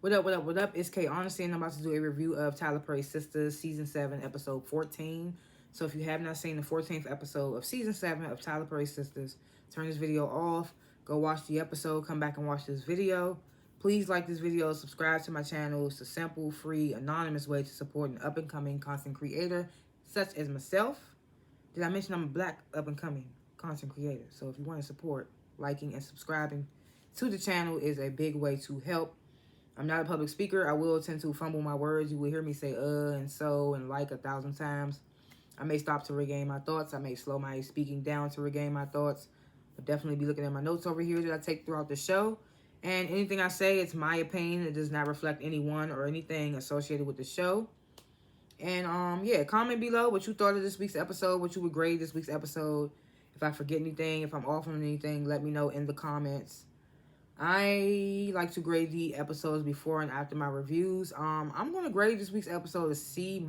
What up, what up, what up? It's K.Honesty, and I'm about to do a review of Tyler Perry's Sistas, Season 7, Episode 14. So if you have not seen the 14th episode of Season 7 of Tyler Perry's Sistas, turn this video off, go watch the episode, come back and watch this video. Please like this video, subscribe to my channel. It's a simple, free, anonymous way to support an up-and-coming content creator such as myself. Did I mention I'm a black up-and-coming content creator? So if you want to support, liking and subscribing to the channel is a big way to help. I'm not a public speaker. I will tend to fumble my words. You will hear me say and so and like 1,000 times. I may stop to regain my thoughts. I may slow my speaking down to regain my thoughts. But definitely be looking at my notes over here that I take throughout the show. And anything I say, it's my opinion. It does not reflect anyone or anything associated with the show. And yeah, comment below what you thought of this week's episode, what you would grade this week's episode. If I forget anything, if I'm off on anything, let me know in the comments. I like to grade the episodes before and after my reviews. I'm going to grade this week's episode a C-.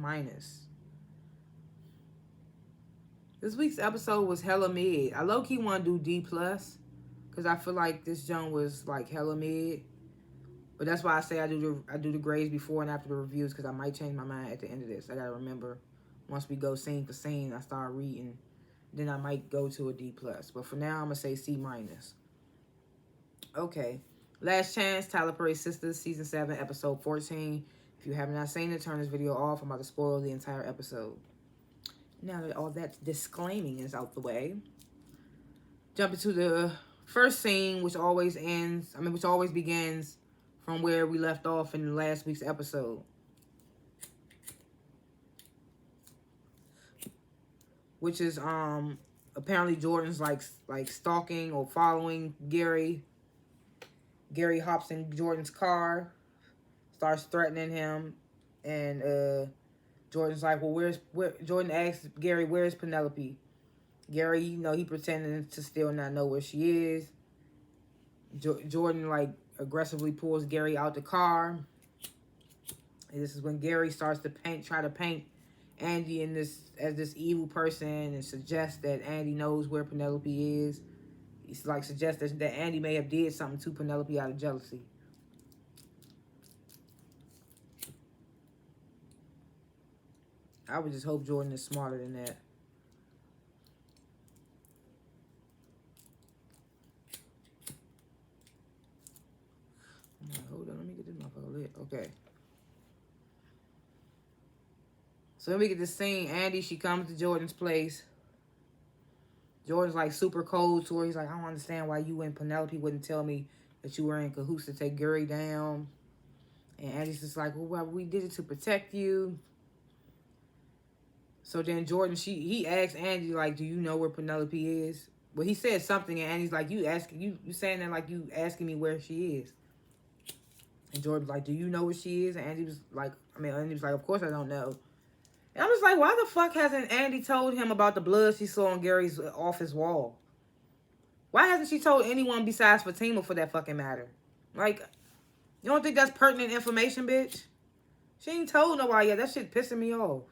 This week's episode was hella mid. I low-key want to do D+, because I feel like this joint was like hella mid. But that's why I say I do the grades before and after the reviews, because I might change my mind at the end of this. I got to remember, once we go scene for scene, I start reading, then I might go to a D+. But for now, I'm going to say C-. Okay, Last Chance, Tyler Perry's Sistas, Season 7, Episode 14. If you have not seen it, turn this video off. I'm about to spoil the entire episode. Now that all that disclaiming is out the way, jump into the first scene, which always begins from where we left off in last week's episode. Which is, apparently Jordan's like stalking or following Gary. Gary hops in Jordan's car, starts threatening him, and Jordan's like, well, Jordan asks Gary, where's Penelope? Gary, you know, he pretending to still not know where she is. Jordan, like, aggressively pulls Gary out the car. And this is when Gary starts to try to paint Andy as this evil person and suggests that Andy knows where Penelope is. He's like suggests that Andy may have did something to Penelope out of jealousy. I would just hope Jordan is smarter than that. Hold on, let me get this motherfucker lit. Okay. So then we get this scene. Andy, she comes to Jordan's place. Jordan's like super cold to her. He's like, I don't understand why you and Penelope wouldn't tell me that you were in cahoots to take Gary down. And Andy's just like, well, we did it to protect you. So then Jordan, he asks Andy, like, do you know where Penelope is? Well, he said something, and Andy's like, you saying that like you asking me where she is. And Jordan's like, do you know where she is? And Andy was like, of course I don't know. And I'm just like, why the fuck hasn't Andy told him about the blood she saw on Gary's office wall? Why hasn't she told anyone besides Fatima, for that fucking matter? Like, you don't think that's pertinent information, bitch? She ain't told nobody yet. That shit pissing me off.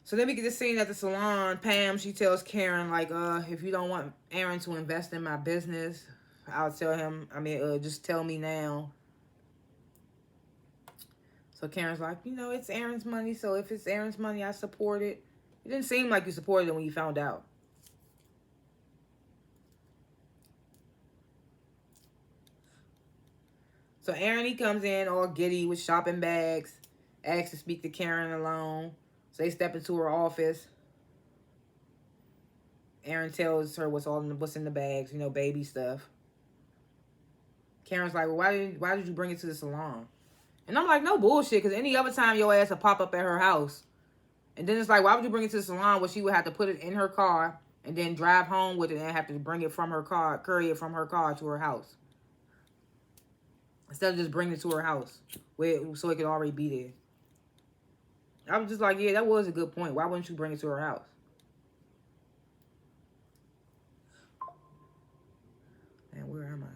So then we get this scene at the salon. Pam, she tells Karen, like, if you don't want Aaron to invest in my business, I'll tell him, just tell me now. So Karen's like, you know, it's Aaron's money, so if it's Aaron's money, I support it. It didn't seem like you supported it when you found out. So Aaron, he comes in all giddy with shopping bags, asks to speak to Karen alone. So they step into her office. Aaron tells her what's in the bags, you know, baby stuff. Karen's like, well, why did you bring it to the salon? And I'm like, no bullshit, because any other time your ass would pop up at her house. And then it's like, why would you bring it to the salon where she would have to put it in her car and then drive home with it and have to bring it from her car, carry it from her car to her house? Instead of just bringing it to her house so it could already be there. I was just like, yeah, that was a good point. Why wouldn't you bring it to her house? Man, where am I?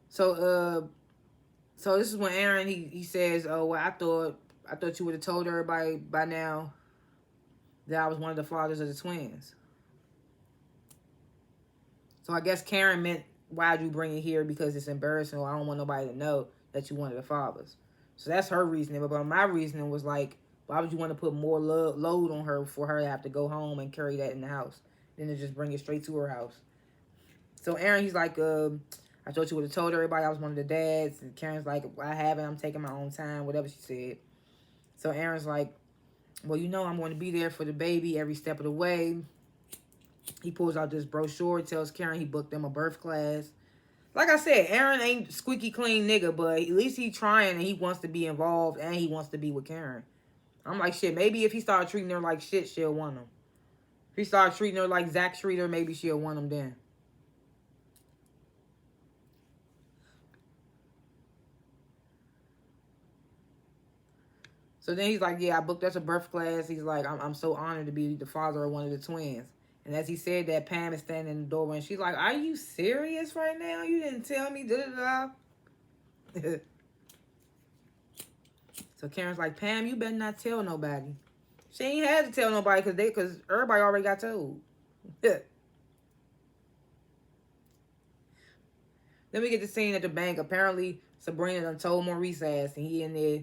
So this is when Aaron, he says, oh, well, I thought I thought you would have told everybody by now that I was one of the fathers of the twins. So I guess Karen meant, why'd you bring it here? Because it's embarrassing, or I don't want nobody to know that you one of the fathers. So that's her reasoning. But my reasoning was like, why would you want to put more load on her for her to have to go home and carry that in the house, than to just bring it straight to her house? So Aaron, he's like, I thought you would have told everybody I was one of the dads. And Karen's like, I haven't. I'm taking my own time, whatever she said. So Aaron's like, well, you know I'm going to be there for the baby every step of the way. He pulls out this brochure, tells Karen he booked them a birth class. Like I said, Aaron ain't squeaky clean nigga, but at least he trying and he wants to be involved and he wants to be with Karen. I'm like, shit, maybe if he started treating her like shit, she'll want him. If he started treating her like Zach treated her, maybe she'll want him then. So then he's like, yeah, I booked us a birth class. He's like, I'm so honored to be the father of one of the twins. And as he said that, Pam is standing in the doorway and she's like, are you serious right now? You didn't tell me, da-da-da. So Karen's like, Pam, you better not tell nobody. She ain't had to tell nobody because everybody already got told. Then we get the scene at the bank. Apparently, Sabrina done told Maurice ass, and he in there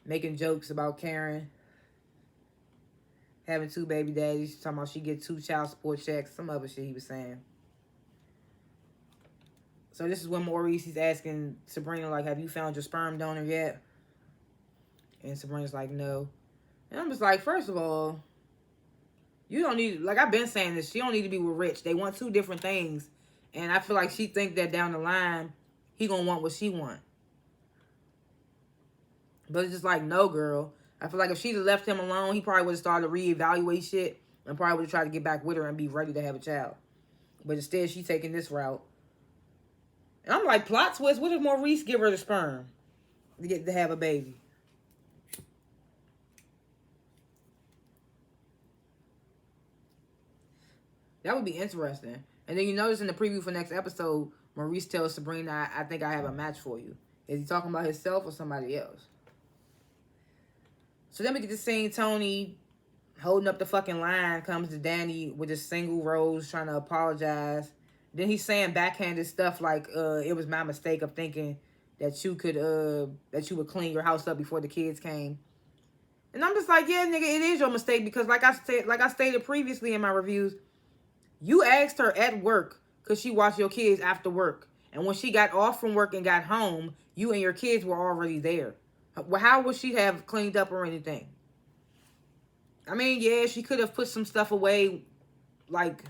making jokes about Karen having 2 baby daddies. Talking about she get 2 child support checks. Some other shit he was saying. So this is when Maurice, he's asking Sabrina, like, have you found your sperm donor yet? And Sabrina's like, no. And I'm just like, first of all, you don't need, like I've been saying this, she don't need to be with Rich. They want 2 different things. And I feel like she think that down the line, he gonna want what she want. But it's just like, no, girl. I feel like if she'd have left him alone, he probably would have started to reevaluate shit and probably would have tried to get back with her and be ready to have a child. But instead, she's taking this route. And I'm like, plot twist, what if Maurice give her the sperm to have a baby? That would be interesting. And then you notice in the preview for next episode, Maurice tells Sabrina, I think I have a match for you. Is he talking about himself or somebody else? So then we get to seeing Tony holding up the fucking line, comes to Danny with his single rose trying to apologize. Then he's saying backhanded stuff like, it was my mistake of thinking that you would clean your house up before the kids came. And I'm just like, yeah, nigga, it is your mistake because like I stated previously in my reviews, you asked her at work because she watched your kids after work. And when she got off from work and got home, you and your kids were already there. Well, how would she have cleaned up or anything? I mean, yeah, she could have put some stuff away, like,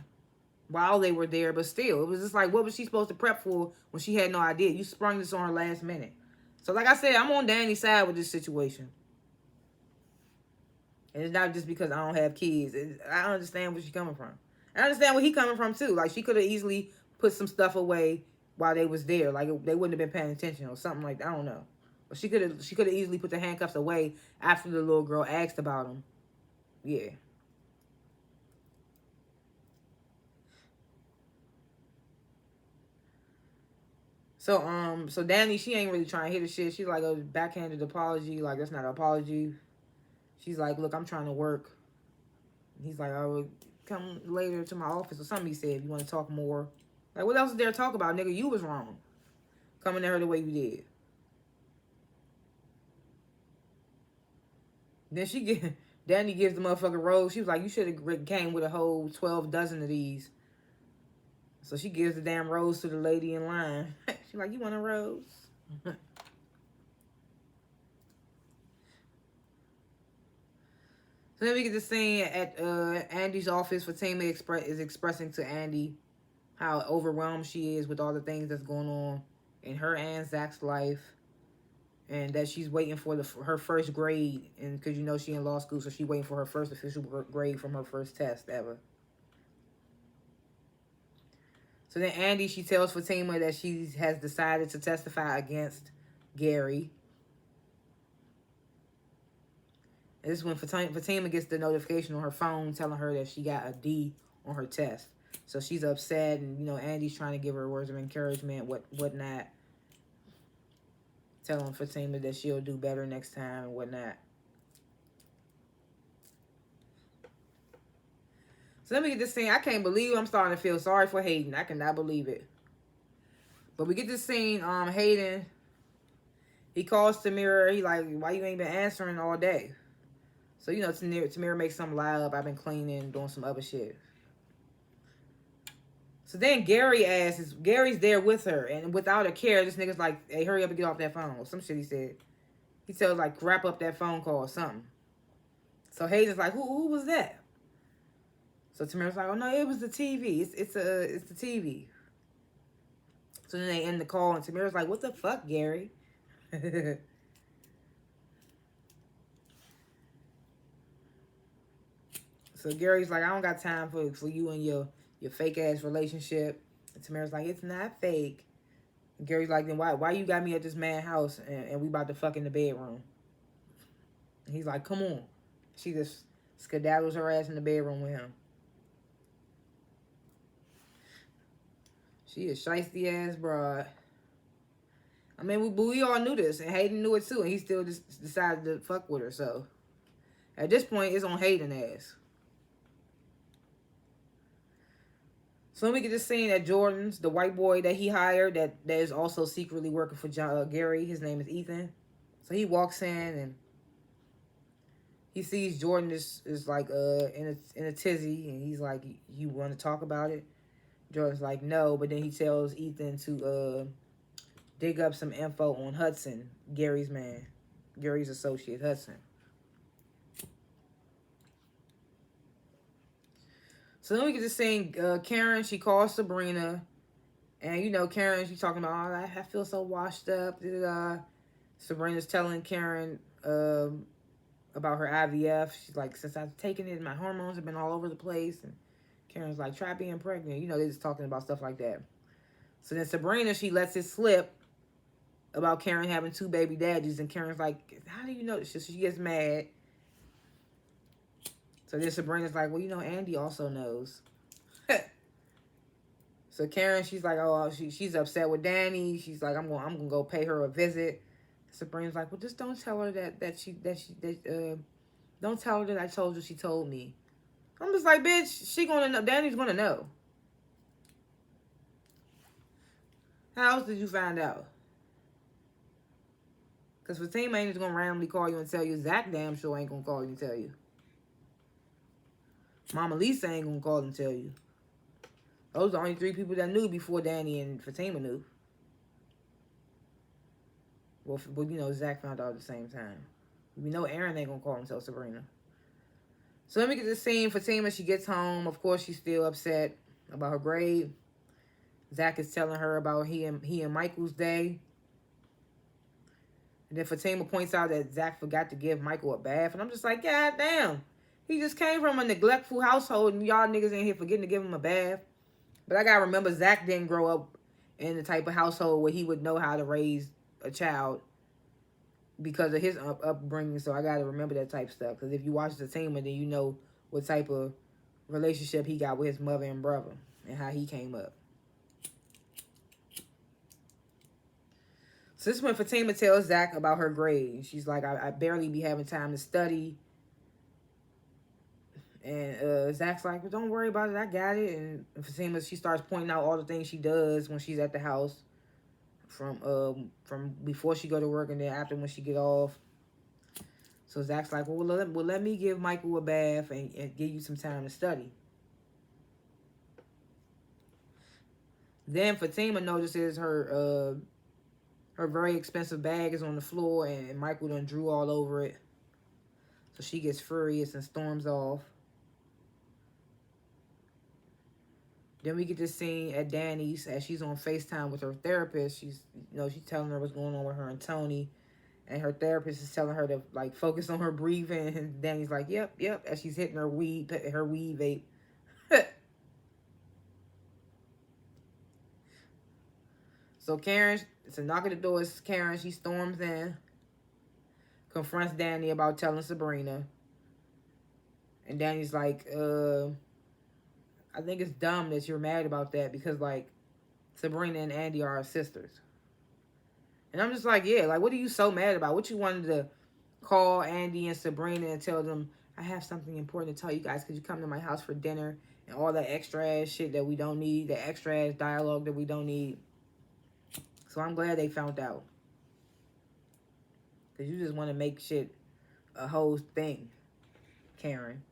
while they were there. But still, it was just like, what was she supposed to prep for when she had no idea? You sprung this on her last minute. So, like I said, I'm on Danny's side with this situation. And it's not just because I don't have kids. I understand where she's coming from. I understand where he's coming from, too. Like, she could have easily put some stuff away while they was there. Like, they wouldn't have been paying attention or something like that. I don't know. But she could have easily put the handcuffs away after the little girl asked about them. Yeah. So Danny, she ain't really trying to hit the shit. She's like a backhanded apology. Like, that's not an apology. She's like, look, I'm trying to work. He's like, I will come later to my office or something he said. If you want to talk more. Like, what else is there to talk about, nigga? You was wrong. Coming at her the way you did. Then Danny gives the motherfucker rose. She was like, you should have came with a whole 12 dozen of these. So she gives the damn rose to the lady in line. She's like, you want a rose? So then we get the scene at Andy's office. Fatima is expressing to Andy how overwhelmed she is with all the things that's going on in her and Zach's life. And that she's waiting for her first grade. And because you know she in law school, so she's waiting for her first official grade from her first test ever. So then Andy, she tells Fatima that she has decided to testify against Gary. And this is when Fatima gets the notification on her phone telling her that she got a D on her test. So she's upset, and, you know, Andy's trying to give her words of encouragement, whatnot. Telling Fatima that she'll do better next time and whatnot. So let me get this scene. I can't believe I'm starting to feel sorry for Hayden. I cannot believe it. But we get this scene, Hayden, he calls Tamira. He like, why you ain't been answering all day? So, you know, Tamira makes some lie up. I've been cleaning, doing some other shit. So then Gary asks, Gary's there with her. And without a care, this nigga's like, hey, hurry up and get off that phone. Or some shit he said. He tells, like, wrap up that phone call or something. So Hayden's like, who was that? So Tamira's like, oh, no, it was the TV. It's the TV. So then they end the call, and Tamira's like, what the fuck, Gary? So Gary's like, I don't got time for you and your fake-ass relationship. And Tamira's like, it's not fake. And Gary's like, then why you got me at this man's house and we about to fuck in the bedroom? And he's like, come on. She just skedaddles her ass in the bedroom with him. She a shiesty-ass broad. I mean, we all knew this, and Hayden knew it too, and he still just decided to fuck with her, so. At this point, it's on Hayden ass. So then we get this scene at Jordan's, the white boy that he hired that is also secretly working for Gary. His name is Ethan. So he walks in and he sees Jordan is like in a tizzy, and he's like, you want to talk about it? Jordan's like, no, but then he tells Ethan to dig up some info on Hudson, Gary's man, Gary's associate, Hudson. So then we get to seeing Karen. She calls Sabrina. And, you know, Karen, she's talking about, oh, I feel so washed up. Sabrina's telling Karen about her IVF. She's like, since I've taken it, my hormones have been all over the place. And Karen's like, try being pregnant. You know, they're just talking about stuff like that. So then Sabrina, she lets it slip about Karen having 2 baby daddies. And Karen's like, how do you know this? So she gets mad. So then Sabrina's like, well, you know, Andy also knows. So Karen, she's like, oh, she's upset with Danny. She's like, I'm gonna go pay her a visit. Sabrina's like, well, just don't tell her that don't tell her that I told you she told me. I'm just like, bitch, she gonna know. Danny's gonna know. How else did you find out? Because Fatima ain't just gonna randomly call you and tell you. Zach damn sure ain't gonna call you and tell you. Mama Lisa ain't gonna call and tell you. Those are the only 3 people that knew before Danny and Fatima knew. Well, you know, Zach found out at the same time. We know Aaron ain't gonna call and tell Sabrina. So let me get this scene. Fatima, she gets home. Of course, she's still upset about her grade. Zach is telling her about he and Michael's day. And then Fatima points out that Zach forgot to give Michael a bath. And I'm just like, God damn. He just came from a neglectful household, and y'all niggas in here forgetting to give him a bath. But I gotta remember, Zach didn't grow up in the type of household where he would know how to raise a child because of his upbringing. So I gotta remember that type of stuff. Because if you watch the team, then you know what type of relationship he got with his mother and brother and how he came up. So this is when Fatima tells Zach about her grade. She's like, I barely be having time to study. And Zach's like, well, don't worry about it. I got it. And Fatima, she starts pointing out all the things she does when she's at the house. From before she go to work and then after when she get off. So Zach's like, well, let me give Michael a bath and give you some time to study. Then Fatima notices her very expensive bag is on the floor and Michael done drew all over it. So she gets furious and storms off. Then we get this scene at Danny's as she's on FaceTime with her therapist. She's telling her what's going on with her and Tony. And her therapist is telling her to, like, focus on her breathing. And Danny's like, yep, as she's hitting her weed vape. So Karen, it's a knock at the door. It's Karen. She storms in. Confronts Danny about telling Sabrina. And Danny's like, I think it's dumb that you're mad about that because, like, Sabrina and Andy are sisters. And I'm just like, yeah, like, what are you so mad about? What you wanted to call Andy and Sabrina and tell them, I have something important to tell you guys. Could you come to my house for dinner and all that extra ass shit that we don't need, the extra ass dialogue that we don't need. So I'm glad they found out. Because you just want to make shit a whole thing, Karen.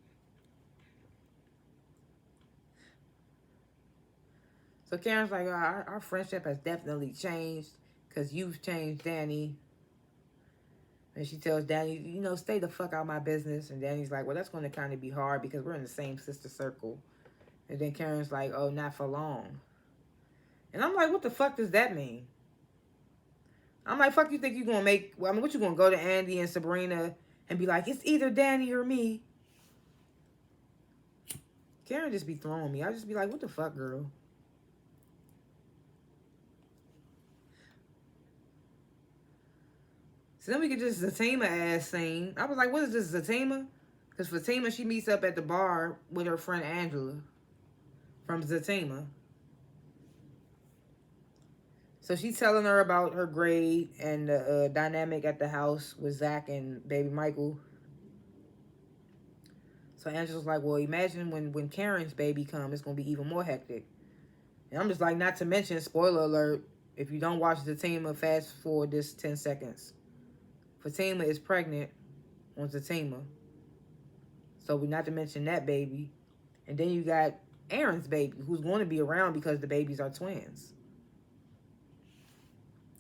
So Karen's like, our friendship has definitely changed because you've changed, Danny. And she tells Danny, you know, stay the fuck out of my business. And Danny's like, well, that's going to kind of be hard because we're in the same sister circle. And then Karen's like, oh, not for long. And I'm like, what the fuck does that mean? I'm like, fuck you think you're going to make... Well, I mean, what you going to go to Andy and Sabrina and be like, it's either Danny or me? Karen just be throwing me. I just be like, what the fuck, girl? So then we get this Zatima ass scene. I was like, what is this, Zatima? Because Fatima, she meets up at the bar with her friend Angela from Zatima. So she's telling her about her grade and the dynamic at the house with Zach and baby Michael. So Angela's like, well, imagine when Karen's baby comes, it's going to be even more hectic. And I'm just like, not to mention, spoiler alert, if you don't watch Zatima, fast forward this 10 seconds. Fatima is pregnant on Zatima. So we not to mention that baby. And then you got Aaron's baby, who's going to be around because the babies are twins.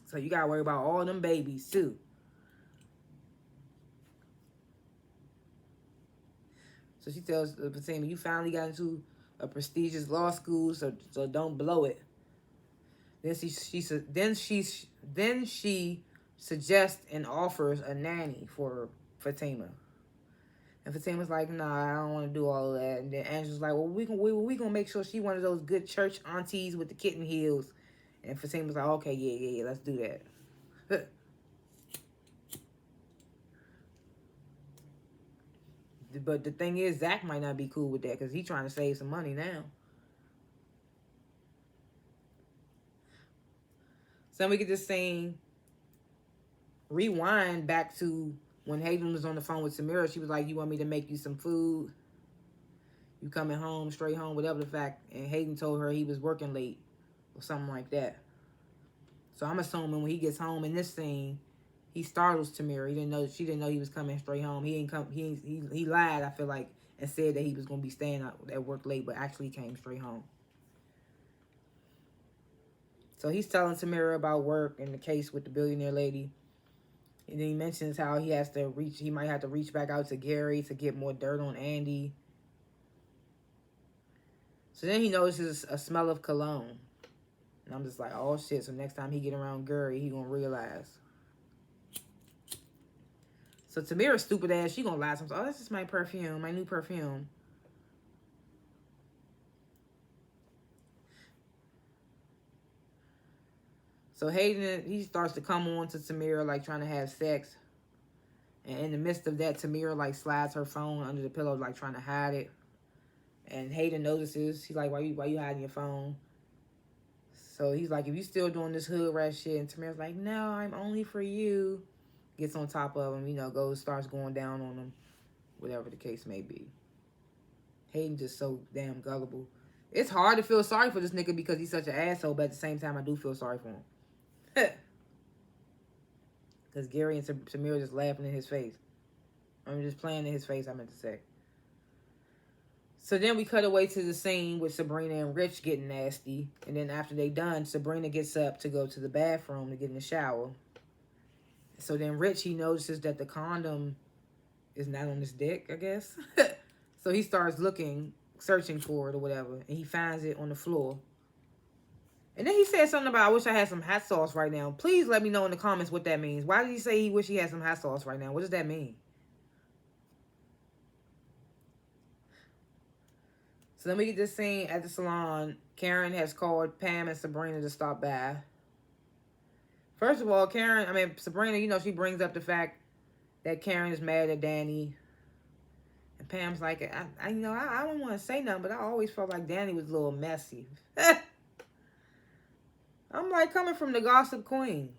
So you got to worry about all them babies, too. So she tells Fatima, you finally got into a prestigious law school, so don't blow it. Then she suggests and offers a nanny for Fatima. And Fatima's like, nah, I don't want to do all of that. And then Angela's like, well, we gonna make sure she one of those good church aunties with the kitten heels. And Fatima's like, okay, yeah, let's do that. But the thing is, Zach might not be cool with that because he's trying to save some money now. So then we get this scene, rewind back to when Hayden was on the phone with Samira. She was like, you want me to make you some food? You coming home, straight home, whatever the fact. And Hayden told her he was working late or something like that. So I'm assuming when he gets home in this scene, he startles Tamira. She didn't know he was coming straight home. He lied, I feel like, and said that he was going to be staying at work late, but actually came straight home. So he's telling Tamira about work and the case with the billionaire lady. And then he mentions how he might have to reach back out to Gary to get more dirt on Andy. So then he notices a smell of cologne. And I'm just like, oh shit, so next time he get around Gary, he gonna realize. So Tamira's stupid ass, she gonna lie to him. Oh, this is my perfume, my new perfume. So Hayden, he starts to come on to Tamira, like trying to have sex. And in the midst of that, Tamira like slides her phone under the pillow, like trying to hide it. And Hayden notices. He's like, why you hiding your phone? So he's like, if you still doing this hood rat shit. And Tamira's like, no, I'm only for you. Gets on top of him, starts going down on him. Whatever the case may be. Hayden just so damn gullible. It's hard to feel sorry for this nigga because he's such an asshole, but at the same time, I do feel sorry for him. Because Gary and Tamira just laughing in his face. I'm just playing in his face, I meant to say. So then we cut away to the scene with Sabrina and Rich getting nasty. And then after they done, Sabrina gets up to go to the bathroom to get in the shower. So then Rich, he notices that the condom is not on his dick, I guess. So he starts searching for it or whatever. And he finds it on the floor. And then he said something about, I wish I had some hot sauce right now. Please let me know in the comments what that means. Why did he say he wish he had some hot sauce right now? What does that mean? So then we get this scene at the salon. Karen has called Pam and Sabrina to stop by. First of all, Sabrina, she brings up the fact that Karen is mad at Danny. And Pam's like, I don't want to say nothing, but I always felt like Danny was a little messy. I'm like, coming from the gossip queen.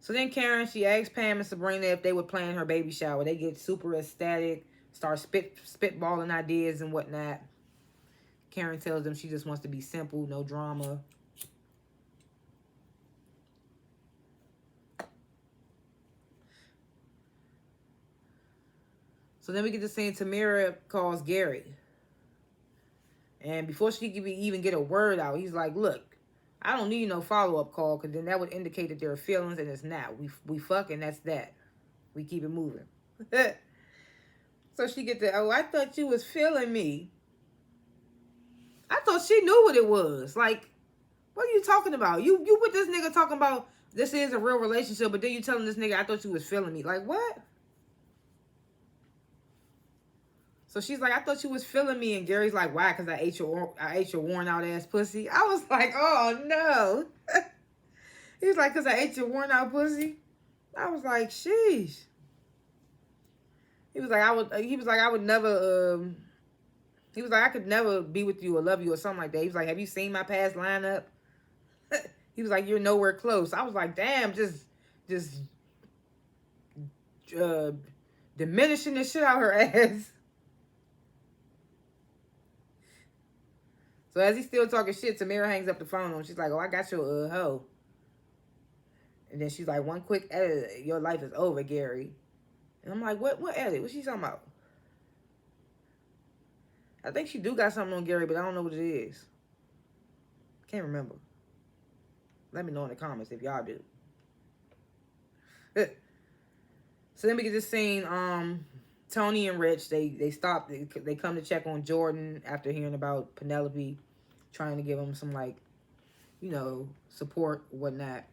So then Karen, she asks Pam and Sabrina if they would plan her baby shower. They get super ecstatic. start spitballing ideas and whatnot. Karen tells them she just wants to be simple, no drama. So then we get to seeing Tamara calls Gary. And before she can even get a word out, he's like, look, I don't need no follow-up call, because then that would indicate that there are feelings, and it's not. We fucking, that's that. We keep it moving. So she get to, oh, I thought you was feeling me. I thought she knew what it was. Like, what are you talking about? You with this nigga talking about this is a real relationship, but then you telling this nigga, I thought you was feeling me. Like, what? So she's like, I thought you was feeling me. And Gary's like, why? Because I ate your worn out ass pussy. I was like, oh no. He was like, because I ate your worn out pussy. I was like, sheesh. He was like, I would never, he was like, I could never be with you or love you or something like that. He was like, have you seen my past lineup? He was like, you're nowhere close. I was like, damn, just diminishing the shit out her ass. So as he's still talking shit, Tamara hangs up the phone on him. She's like, oh, I got your hoe. And then she's like, one quick edit, your life is over, Gary. And I'm like, what edit? What's she talking about? I think she do got something on Gary, but I don't know what it is. Can't remember. Let me know in the comments if y'all do. So then we get this scene, Tony and Rich, they stop, they come to check on Jordan after hearing about Penelope, trying to give him some, like, you know, support, whatnot.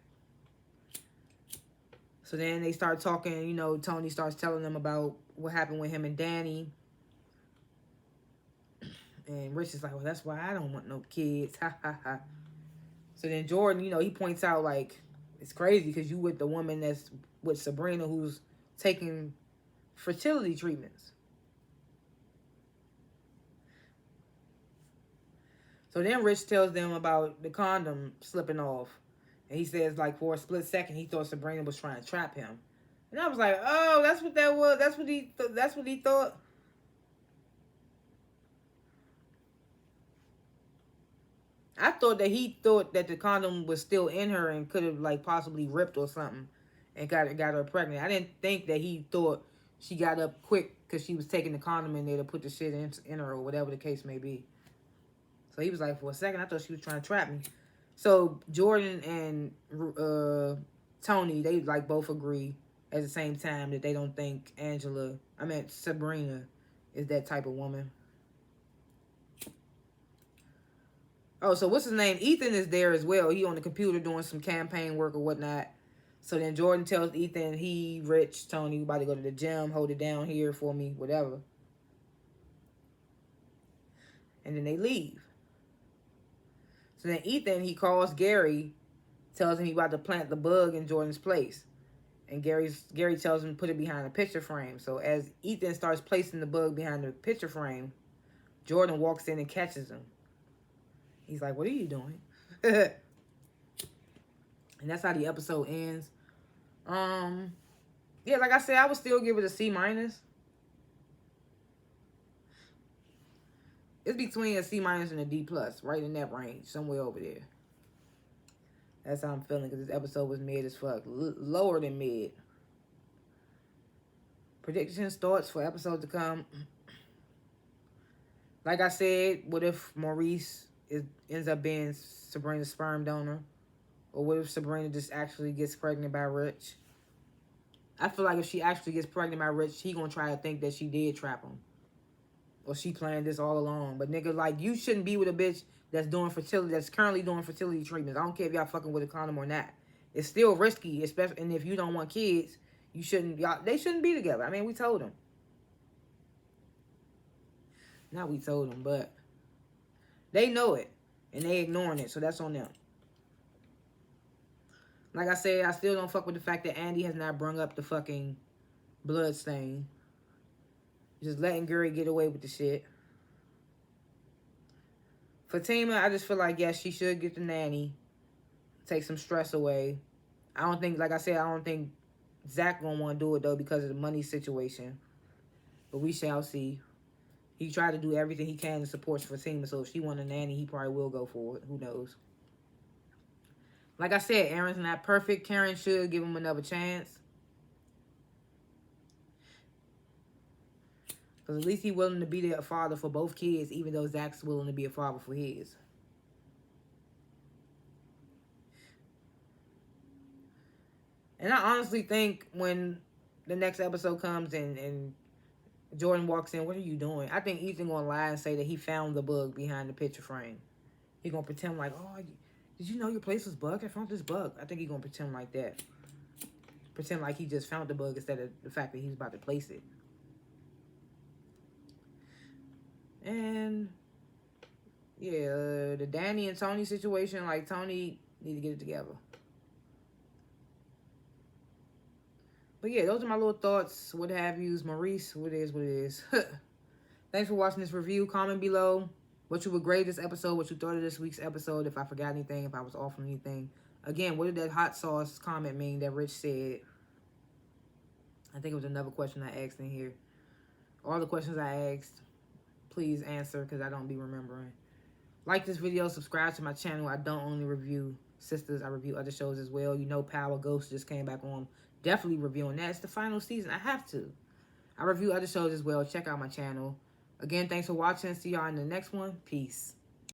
So then they start talking, you know, Tony starts telling them about what happened with him and Danny. And Rich is like, well, that's why I don't want no kids. Ha, ha, ha. So then Jordan, you know, he points out, like, it's crazy because you with the woman that's with Sabrina who's taking fertility treatments. So then Rich tells them about the condom slipping off. And he says, like, for a split second, he thought Sabrina was trying to trap him. And I was like, oh, that's what that was. That's what he thought. I thought that he thought that the condom was still in her and could have, like, possibly ripped or something and got her pregnant. I didn't think that he thought she got up quick because she was taking the condom in there to put the shit in her or whatever the case may be. So he was like, for a second, I thought she was trying to trap me. So Jordan and Tony, they, like, both agree at the same time that they don't think Sabrina is that type of woman. Oh, so what's his name? Ethan is there as well. He on the computer doing some campaign work or whatnot. So then Jordan tells Ethan, Rich, Tony, we about to go to the gym, hold it down here for me, whatever. And then they leave. So then Ethan, he calls Gary, tells him he about to plant the bug in Jordan's place. And Gary tells him to put it behind a picture frame. So as Ethan starts placing the bug behind the picture frame, Jordan walks in and catches him. He's like, what are you doing? And that's how the episode ends. Yeah, like I said, I would still give it a C-. It's between a C- and a D+, right in that range, somewhere over there. That's how I'm feeling, because this episode was mid as fuck. Lower than mid. Predictions, thoughts for episodes to come. Like I said, what if Maurice ends up being Sabrina's sperm donor? Or what if Sabrina just actually gets pregnant by Rich? I feel like if she actually gets pregnant by Rich, he gonna try to think that she did trap him. Or she planned this all along. But nigga, like, you shouldn't be with a bitch that's currently doing fertility treatments. I don't care if y'all fucking with a condom or not. It's still risky, especially, and if you don't want kids, they shouldn't be together. I mean, we told them. Not we told them, but they know it. And they ignoring it, so that's on them. Like I said, I still don't fuck with the fact that Andy has not brung up the fucking blood stain. Just letting Gary get away with the shit. Fatima, I just feel like, yes, she should get the nanny. Take some stress away. I don't think, like I said, I don't think Zach gonna want to do it, though, because of the money situation. But we shall see. He tried to do everything he can to support Fatima, so if she want a nanny, he probably will go for it. Who knows? Like I said, Aaron's not perfect. Karen should give him another chance. Because at least he's willing to be there, a father for both kids, even though Zach's willing to be a father for his. And I honestly think when the next episode comes and Jordan walks in, what are you doing? I think Ethan gonna lie and say that he found the bug behind the picture frame. He gonna pretend like, oh, did you know your place was bugged? I found this bug. I think he gonna pretend like that. Pretend like he just found the bug instead of the fact that he's about to place it. And yeah, the Danny and Tony situation, like Tony need to get it together. But yeah, those are my little thoughts, what have yous. Maurice, what it is. Thanks for watching this review. Comment below what you would grade this episode, what you thought of this week's episode, if I forgot anything, if I was off on anything. Again, what did that hot sauce comment mean that Rich said? I think it was another question I asked in here. All the questions I asked, please answer because I don't be remembering. Like this video, subscribe to my channel. I don't only review Sistas, I review other shows as well. You know Power Ghost just came back on. Definitely reviewing that. It's the final season. I have to. I review other shows as well. Check out my channel. Again, thanks for watching. See y'all in the next one. Peace.